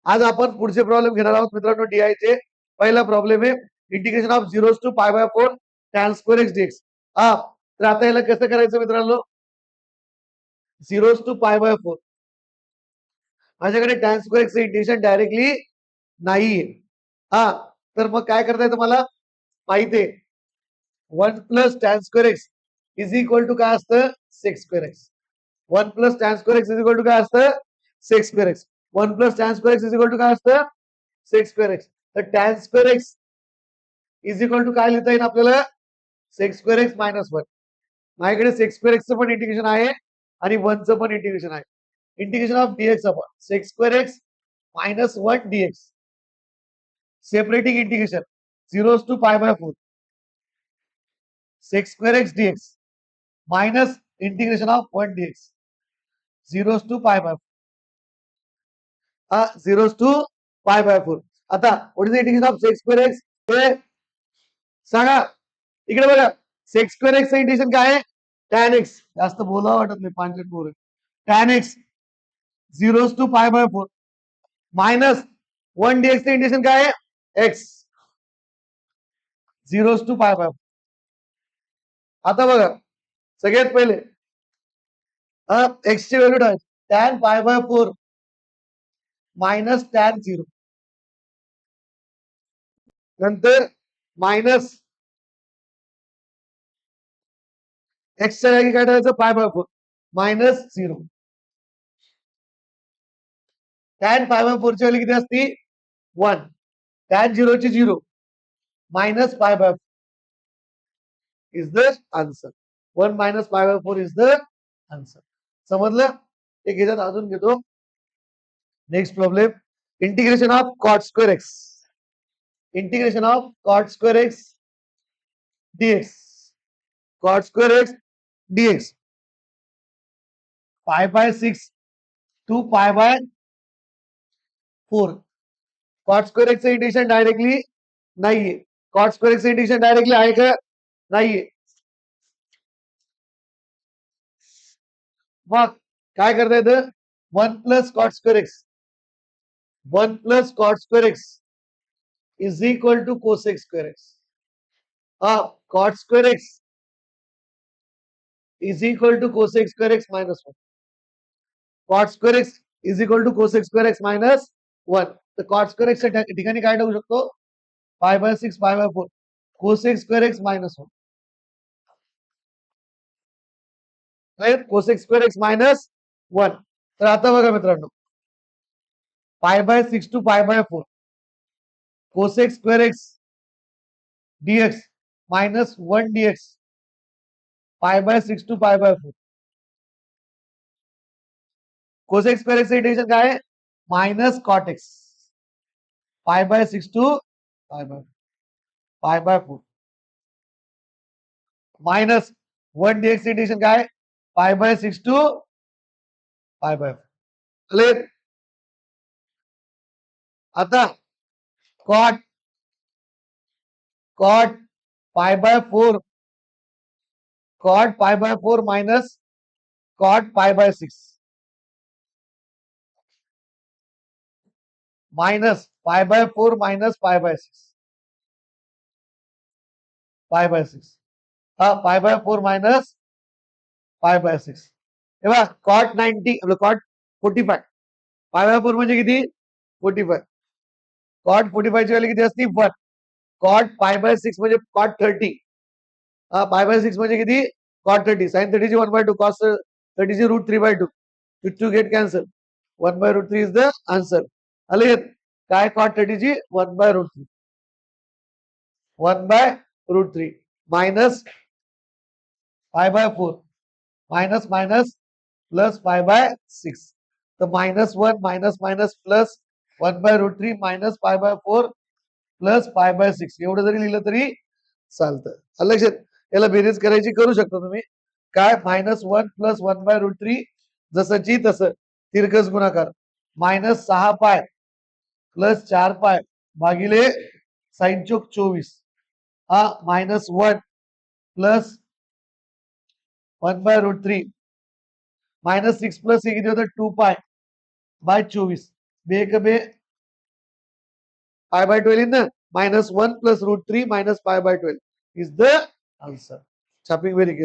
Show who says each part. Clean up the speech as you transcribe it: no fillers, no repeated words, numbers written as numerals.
Speaker 1: आज आपण पुढचे प्रॉब्लेम घेणार आहोत मित्रांनो DI चे. पहिला प्रॉब्लेम आहे integration of 0 to π/4 tan square x dx. तर आता याला कसं करायचं मित्रांनो, 0 to π/4 माझ्याकडे tan square x integration directly नाहीये. तर मग काय करताय तुम्हाला माहिती आहे 1 plus tan square x is equal to काय असतं sec square x. 1 plus tan square x is equal to काय असतं sec square x. 1 plus tan square x is equal to काय असतं सेक स्क्वेअर एक्स. तर tan square x is equal to काय लिहिता येईल आपल्याला सेक स्क्वेअर एक्स मायनस 1. माझ्याकडे सेक स्क्वेअर एक्सचं पण इंटिग्रेशन आहे आणि 1चं पण इंटिग्रेशन आहे. Integration of dx upon sec square x minus 1 dx. Separating integration 0 to π/4 sec square x dx minus integration of 1 dx 0 to π/4. 0 to π/4. आता what is the integration of sec square x हे सांगा. इकडे बघा सेक square x integration काय आहे tan x. जास्त बोलावं वाटत नाही पांचट बोल tan x 0 to π/4 minus 1 dx integration काय आहे x 0 to π/4. आता बघा सगळ्यात पहिले x ची व्हॅल्यू ठेवायची tan π/4 मायनस tan 0 नंतर मायनस एक्स च्या जागी काय ठेवायचं π/4 मायनस 0. tan π/4 ची व्हॅल्यू किती असती 1. tan 0 ची 0 मायनस π/4 इज द आन्सर. 1 मायनस π/4 इज द आन्सर. समजलं. एक ह्याच्यात अजून घेतो. Next problem integration of cot square x. Integration of cot square x dx. Cot square x dx π/6 to π/4. Cot square एक्सचं इंटिग्रेशन डायरेक्टली नाहीये. कॉट स्क्वेअर एक्सचं इंटिग्रेशन डायरेक्टली आहे का नाहीये. मग काय करता येतं 1 plus cot square x 1 plus cot square x is equal to cosec square x. Cot square x is equal to cosec square x minus 1. Cot square x is equal to cosec square x minus 1. तर cot square एक्सच्या ठिकाणी काय टाकू शकतो π/6 π/4 cosec square x minus 1. Cosec square x minus 1. तर आता बघा मित्रांनो π/6 to π/4 cosec square x dx minus 1 dx π/6 to π/4. Cosec square एक्सचं इंटिग्रेशन काय आहे minus cot x π/6 to π/4 minus 1 dx integration काय π/6 to π/4. क्लियर. आता cot π/4 cot π/4 minus cot π/6 minus π/4 minus π/6 π/6 π/4 minus π/6. हे बघा कॉट 90 आपलं कॉट 45 π/4 म्हणजे किती 45. कॉट 45 ची व्हॅल्यू किती असती 1. कॉट π/6 म्हणजे कॉट 30. π/6 म्हणजे किती कॉट 30. साइन 30 ची 1/2 कॉस 30 ची √3/2 to get cancel 1/√3 is the answer. आले काय कॉट 30 ची 1/√3 1/√3 मायनस π/4 मायनस मायनस प्लस π/6. तर -1 minus minus plus 1/√3 minus π/4 plus π/6 एवढं जरी लिहिलं तरी चालतं. लक्षात याला बेरीज करायची करू शकता तुम्ही. काय -1 प्लस 1/√3 जसंची तसं तिरकस गुणाकार -6π प्लस 4π भागिले साइन चोक 24 -1 प्लस 1/√3 -6 प्लस हे किती होतं 2π/24 बे एक बे pi by 12 in minus 1 plus root 3 minus pi by 12 is the answer. Chopping very